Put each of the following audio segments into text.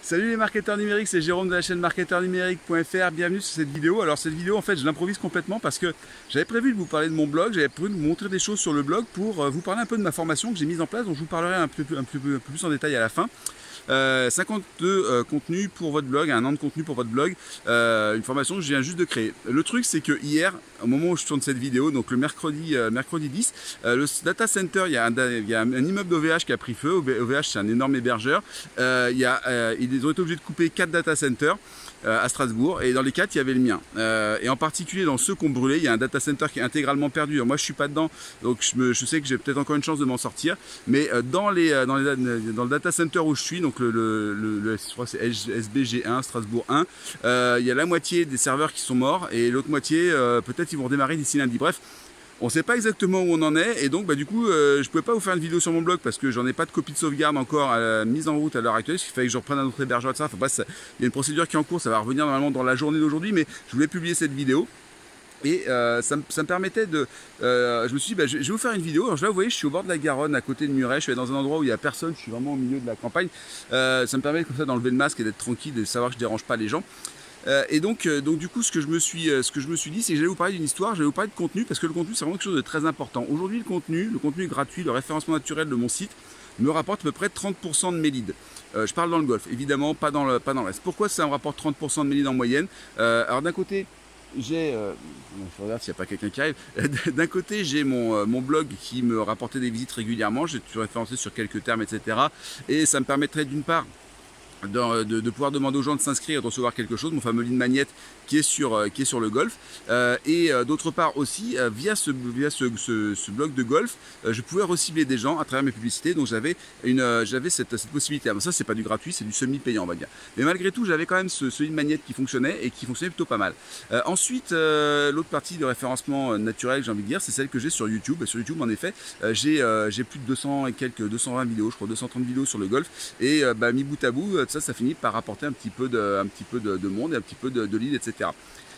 Salut les marketeurs numériques, c'est Jérôme de la chaîne marketeurnumérique.fr. Bienvenue sur cette vidéo. Alors cette vidéo en fait je l'improvise complètement parce que j'avais prévu de vous parler de mon blog, j'avais prévu de vous montrer des choses sur le blog pour vous parler un peu de ma formation que j'ai mise en place, dont je vous parlerai un peu plus en détail à la fin. 52 contenus pour votre blog, un an de contenu pour votre blog, une formation que je viens juste de créer. Le truc c'est que hier, au moment où je tourne cette vidéo, donc le mercredi 10, le data center, il y a un immeuble d'OVH qui a pris feu. OVH c'est un énorme hébergeur. Ils ont été obligés de couper 4 data centers à Strasbourg, et dans les 4 il y avait le mien, et en particulier dans ceux qui ont brûlé, il y a un data center qui est intégralement perdu. Alors moi je suis pas dedans, donc je sais que j'ai peut-être encore une chance de m'en sortir, mais dans le data center où je suis, donc je crois que c'est SBG1 Strasbourg 1, il y a la moitié des serveurs qui sont morts et l'autre moitié peut-être ils vont redémarrer d'ici lundi. Bref, on ne sait pas exactement où on en est, et donc du coup je ne pouvais pas vous faire une vidéo sur mon blog parce que j'en ai pas de copie de sauvegarde encore mise en route à l'heure actuelle. Il fallait que je reprenne un autre hébergeur de ça. Enfin, bref, il y a une procédure qui est en cours, ça va revenir normalement dans la journée d'aujourd'hui, mais je voulais publier cette vidéo. Et ça me permettait de... je me suis dit, je vais vous faire une vidéo. Alors là, vous voyez, je suis au bord de la Garonne, à côté de Muret. Je suis dans un endroit où il n'y a personne. Je suis vraiment au milieu de la campagne. Ça me permet comme ça d'enlever le masque et d'être tranquille, de savoir que je ne dérange pas les gens. Et donc du coup, ce que je me suis dit, c'est que j'allais vous parler d'une histoire, j'allais vous parler de contenu, parce que le contenu, c'est vraiment quelque chose de très important. Aujourd'hui, le contenu gratuit, le référencement naturel de mon site, me rapporte à peu près 30% de mes leads. Je parle dans le golf, évidemment, pas dans le reste. Pourquoi ça me rapporte 30% de mes leads en moyenne? Alors d'un côté, j'ai, je regarde s'il n'y a pas quelqu'un qui arrive. D'un côté, j'ai mon blog qui me rapportait des visites régulièrement. J'ai référencé sur quelques termes, etc. Et ça me permettrait d'une part de pouvoir demander aux gens de s'inscrire et de recevoir quelque chose, mon fameux lead magnet qui est sur le golf, et d'autre part aussi via ce blog de golf, je pouvais recibler des gens à travers mes publicités. Donc j'avais cette possibilité. Alors ça c'est pas du gratuit, c'est du semi-payant on va dire, mais malgré tout j'avais quand même ce lead magnet qui fonctionnait et qui fonctionnait plutôt pas mal. Ensuite l'autre partie de référencement naturel que j'ai envie de dire, c'est celle que j'ai sur YouTube. Et sur YouTube en effet j'ai plus de 220 vidéos, je crois 230 vidéos sur le golf, et mis bout à bout ça finit par rapporter un petit peu de monde et un petit peu de leads, etc.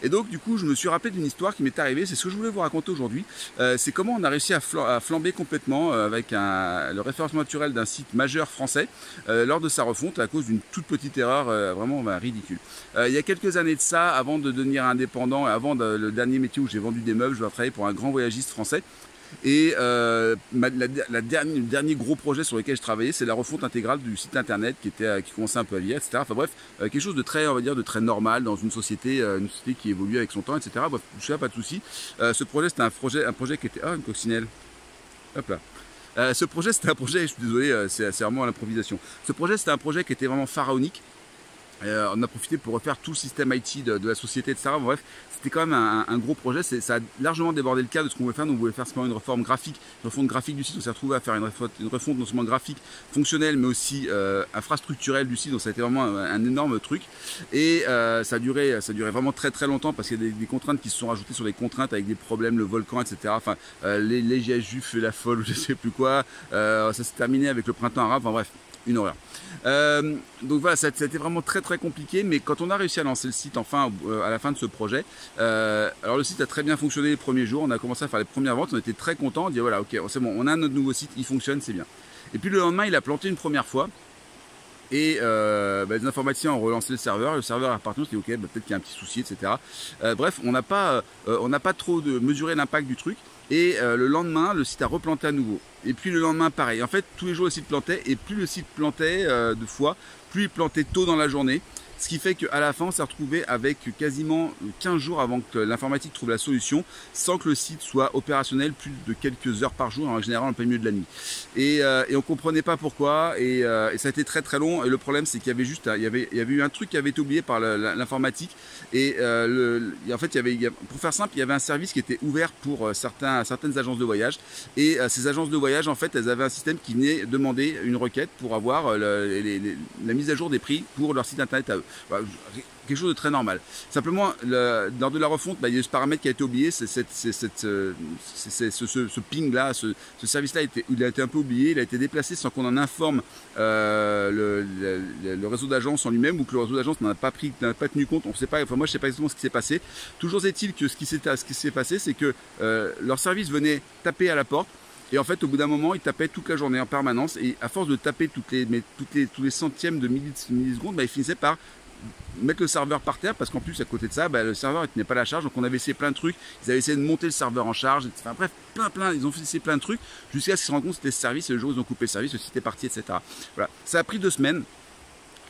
Et donc du coup je me suis rappelé d'une histoire qui m'est arrivée. C'est ce que je voulais vous raconter aujourd'hui. C'est comment on a réussi à flamber complètement avec le référencement naturel d'un site majeur français lors de sa refonte à cause d'une toute petite erreur vraiment ridicule. Il y a quelques années de ça, avant de devenir indépendant, avant le dernier métier où j'ai vendu des meubles, je travaillais pour un grand voyagiste français. Et le dernier gros projet sur lequel je travaillais, c'est la refonte intégrale du site internet qui commençait un peu à vieillir, etc. Enfin bref, quelque chose de très, on va dire, de très normal dans une société qui évolue avec son temps, etc. Bref, je sais pas de souci. Ce projet, c'était un projet qui était... Ah, une coccinelle. Hop là. Ce projet, c'était un projet, je suis désolé, c'est vraiment à l'improvisation. Ce projet, c'était un projet qui était vraiment pharaonique. On a profité pour refaire tout le système IT de la société, etc. Bref, c'était quand même un gros projet. Ça a largement débordé le cadre de ce qu'on voulait faire. Donc on voulait faire une refonte graphique du site. On s'est retrouvé à faire une refonte non seulement graphique, fonctionnelle, mais aussi infrastructurelle du site. Donc ça a été vraiment un énorme truc. Et ça a duré vraiment très très longtemps parce qu'il y a des contraintes qui se sont rajoutées sur les contraintes avec des problèmes, le volcan, etc. Enfin, les GSJUF et la folle, je sais plus quoi. Ça s'est terminé avec le printemps arabe. Enfin bref, une horreur. Donc voilà, ça a été vraiment très très compliqué, mais quand on a réussi à lancer le site enfin à la fin de ce projet, alors le site a très bien fonctionné les premiers jours, on a commencé à faire les premières ventes, on était très contents, on dit voilà, ok, c'est bon, on a notre nouveau site, il fonctionne, c'est bien. Et puis le lendemain, il a planté une première fois. Et les informaticiens ont relancé le serveur est reparti, on s'est dit ok, peut-être qu'il y a un petit souci, etc. Bref, on n'a pas trop mesuré l'impact du truc. Et le lendemain, le site a replanté à nouveau. Et puis le lendemain, pareil. En fait, tous les jours, le site plantait. Et plus le site plantait de fois, plus il plantait tôt dans la journée. Ce qui fait qu'à la fin, on s'est retrouvé avec quasiment 15 jours avant que l'informatique trouve la solution, sans que le site soit opérationnel plus de quelques heures par jour, en général en plein milieu de la nuit. Et on ne comprenait pas pourquoi, et ça a été très très long. Et le problème, c'est qu'il y avait il y avait eu un truc qui avait été oublié par l'informatique. Et en fait, pour faire simple, il y avait un service qui était ouvert pour certaines agences de voyage. Et ces agences de voyage, en fait, elles avaient un système qui venait demander une requête pour avoir la mise à jour des prix pour leur site internet à eux. Voilà, quelque chose de très normal. Simplement, lors de la refonte, il y a eu ce paramètre qui a été oublié, ce ping là, ce service là, il a été un peu oublié, il a été déplacé sans qu'on en informe le réseau d'agence en lui-même, ou que le réseau d'agence n'en a pas tenu compte. On sait pas, enfin moi je sais pas exactement ce qui s'est passé. Toujours est-il que ce qui s'est passé, c'est que leur service venait taper à la porte. Et en fait, au bout d'un moment, il tapait toute la journée en permanence. Et à force de taper tous les centièmes de millisecondes, bah, il finissait par mettre le serveur par terre, parce qu'en plus à côté de ça, bah, le serveur ne tenait pas la charge. Donc on avait essayé plein de trucs, ils avaient essayé de monter le serveur en charge, enfin bref, ils ont essayé plein de trucs jusqu'à ce qu'ils se rendent compte que c'était ce service, et le jour où ils ont coupé le service, le site est parti, etc. Voilà. Ça a pris 2 semaines.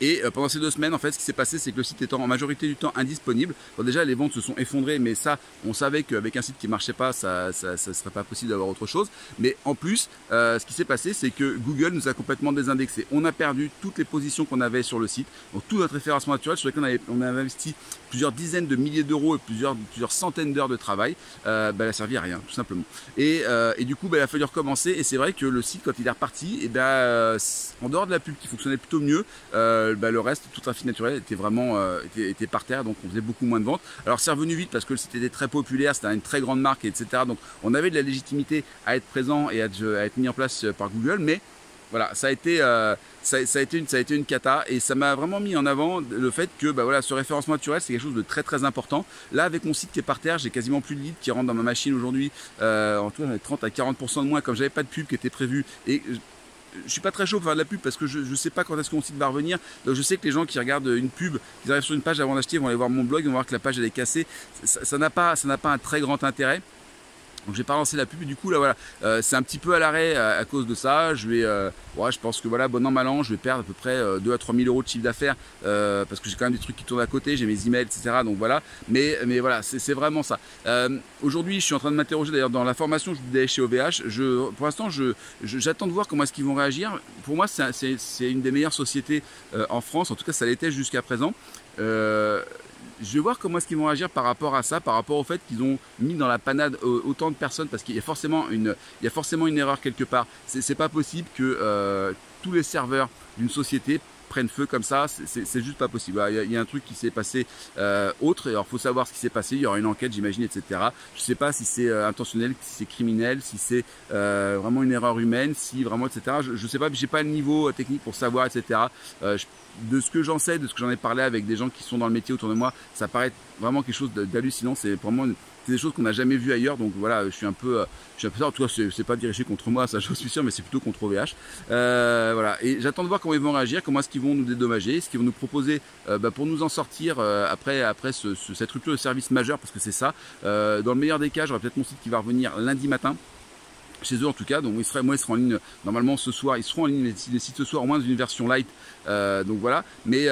Et pendant ces 2 semaines, en fait, ce qui s'est passé, c'est que le site étant en majorité du temps indisponible, bon, déjà les ventes se sont effondrées, mais ça, on savait qu'avec un site qui marchait pas, ça serait pas possible d'avoir autre chose. Mais en plus, ce qui s'est passé, c'est que Google nous a complètement désindexé. On a perdu toutes les positions qu'on avait sur le site, donc tout notre référencement naturel sur lequel on avait investi plusieurs dizaines de milliers d'euros et plusieurs centaines d'heures de travail, bah, elle a servi à rien, tout simplement. Et du coup, bah, il a fallu recommencer. Et c'est vrai que le site, quand il est reparti, et ben, en dehors de la pub qui fonctionnait plutôt mieux, bah, le reste, tout trafic naturel était vraiment était par terre, donc on faisait beaucoup moins de ventes. Alors c'est revenu vite parce que le site était très populaire, c'était une très grande marque, etc. Donc on avait de la légitimité à être présent et à être mis en place par Google, mais voilà, ça a été une cata, et ça m'a vraiment mis en avant le fait que bah voilà, ce référencement naturel, c'est quelque chose de très très important. Là, avec mon site qui est par terre, j'ai quasiment plus de leads qui rentrent dans ma machine aujourd'hui. En tout cas, 30 à 40% de moins, comme j'avais pas de pub qui était prévue. Et je suis pas très chaud pour faire de la pub parce que je sais pas quand est-ce que mon site va revenir. Donc je sais que les gens qui regardent une pub, ils arrivent sur une page avant d'acheter, vont aller voir mon blog, ils vont voir que la page elle est cassée. Ça n'a pas un très grand intérêt. Donc j'ai pas lancé la pub, et du coup là voilà, c'est un petit peu à l'arrêt à cause de ça. Je pense que voilà, bon an mal an, je vais perdre à peu près 2 à 3 000 euros de chiffre d'affaires, parce que j'ai quand même des trucs qui tournent à côté, j'ai mes emails, etc. Donc voilà, mais voilà, c'est vraiment ça. Aujourd'hui, je suis en train de m'interroger d'ailleurs dans la formation que je disais chez OVH. Pour l'instant, j'attends de voir comment est-ce qu'ils vont réagir. Pour moi, c'est une des meilleures sociétés en France, en tout cas ça l'était jusqu'à présent. Je vais voir comment est-ce qu'ils vont réagir par rapport à ça, par rapport au fait qu'ils ont mis dans la panade autant de personnes, parce qu'il y a forcément une erreur quelque part. C'est pas possible que tous les serveurs d'une société prennent feu comme ça, c'est juste pas possible. Il y a un truc qui s'est passé autre, et alors faut savoir ce qui s'est passé, il y aura une enquête j'imagine, etc. Je sais pas si c'est intentionnel, si c'est criminel, si c'est vraiment une erreur humaine, si vraiment, etc. Je sais pas, j'ai pas le niveau technique pour savoir, etc. De ce que j'en sais, de ce que j'en ai parlé avec des gens qui sont dans le métier autour de moi, ça paraît vraiment quelque chose d'hallucinant. C'est vraiment des choses qu'on n'a jamais vues ailleurs. Donc voilà, je suis un peu ça. En tout cas, c'est pas dirigé contre moi, ça je suis sûr, mais c'est plutôt contre OVH. Voilà. Et j'attends de voir comment ils vont réagir, comment est-ce qu'ils vont nous dédommager, ce qu'ils vont nous proposer pour nous en sortir après cette rupture de service majeure, parce que c'est ça. Dans le meilleur des cas, j'aurai peut-être mon site qui va revenir lundi matin. Chez eux en tout cas, donc ils seront en ligne normalement ce soir, ils seront en ligne les sites ce soir, au moins dans une version light, donc voilà, mais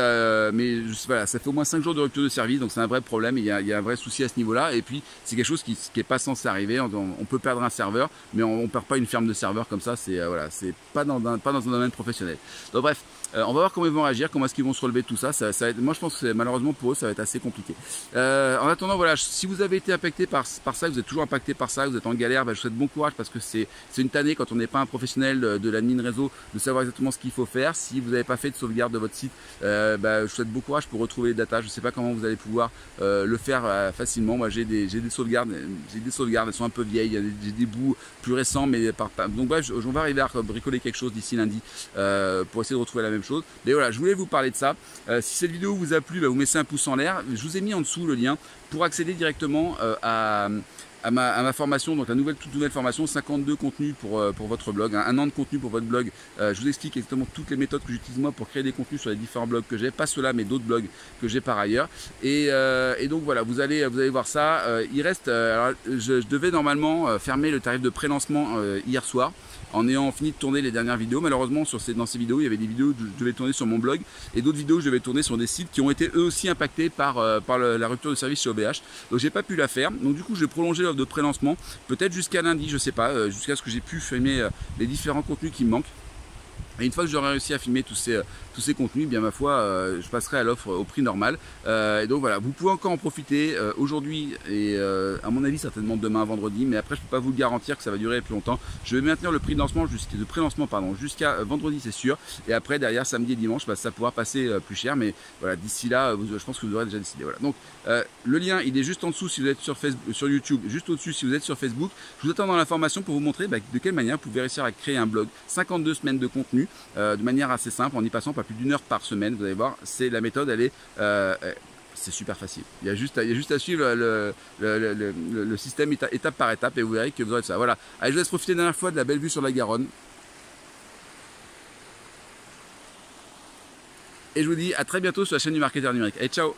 voilà, ça fait au moins 5 jours de rupture de service, donc c'est un vrai problème, il y a un vrai souci à ce niveau là, et puis c'est quelque chose qui est pas censé arriver. On peut perdre un serveur, mais on perd pas une ferme de serveurs comme ça, c'est voilà, c'est pas dans un domaine professionnel. Donc bref, on va voir comment ils vont réagir, comment est-ce qu'ils vont se relever de tout ça. Ça va être, moi je pense que malheureusement pour eux ça va être assez compliqué. En attendant, voilà, si vous avez été impacté par ça, vous êtes toujours impacté par ça, vous êtes en galère, bah, je vous souhaite bon courage, parce que c'est une tannée quand on n'est pas un professionnel de l'admin réseau de savoir exactement ce qu'il faut faire. Si vous n'avez pas fait de sauvegarde de votre site, bah, je vous souhaite bon courage pour retrouver les datas. Je ne sais pas comment vous allez pouvoir le faire facilement. Moi j'ai des sauvegardes, elles sont un peu vieilles, j'ai des bouts plus récents, mais donc bref, on va arriver à bricoler quelque chose d'ici lundi pour essayer de retrouver la même chose. Mais voilà, je voulais vous parler de ça. Si cette vidéo vous a plu, bah, vous mettez un pouce en l'air. Je vous ai mis en dessous le lien pour accéder directement à ma formation, donc la toute nouvelle formation, 52 contenus pour votre blog, un an de contenu pour votre blog. Je vous explique exactement toutes les méthodes que j'utilise moi pour créer des contenus sur les différents blogs que j'ai, pas ceux-là mais d'autres blogs que j'ai par ailleurs. Et donc voilà, vous allez voir ça. Il reste, alors, je devais normalement fermer le tarif de pré-lancement hier soir, en ayant fini de tourner les dernières vidéos. Malheureusement, dans ces vidéos, il y avait des vidéos que je devais tourner sur mon blog et d'autres vidéos que je devais tourner sur des sites qui ont été eux aussi impactés par la rupture de service chez OVH. Donc j'ai pas pu la faire. Donc du coup, je vais prolonger l'offre de pré-lancement, peut-être jusqu'à lundi, je sais pas, jusqu'à ce que j'ai pu filmer les différents contenus qui me manquent. Et une fois que j'aurai réussi à filmer tous ces contenus, bien ma foi, je passerai à l'offre au prix normal. Et donc voilà, vous pouvez encore en profiter aujourd'hui et à mon avis certainement demain, vendredi. Mais après, je peux pas vous garantir que ça va durer plus longtemps. Je vais maintenir le prix de lancement jusqu'à vendredi, c'est sûr. Et après, derrière samedi et dimanche, bah, ça pourra passer plus cher. Mais voilà, d'ici là, je pense que vous aurez déjà décidé. Voilà. Donc le lien, il est juste en dessous si vous êtes sur Facebook, sur YouTube, juste au-dessus si vous êtes sur Facebook. Je vous attends dans l'information pour vous montrer bah, de quelle manière vous pouvez réussir à créer un blog. 52 semaines de contenu. De manière assez simple, en y passant pas plus d'1 heure par semaine. Vous allez voir, c'est la méthode, elle est c'est super facile. Il y a juste à suivre le système étape par étape et vous verrez que vous aurez de ça. Voilà. Allez, je vous laisse profiter une dernière fois de la belle vue sur la Garonne. Et je vous dis à très bientôt sur la chaîne du marketeur numérique. Allez, ciao!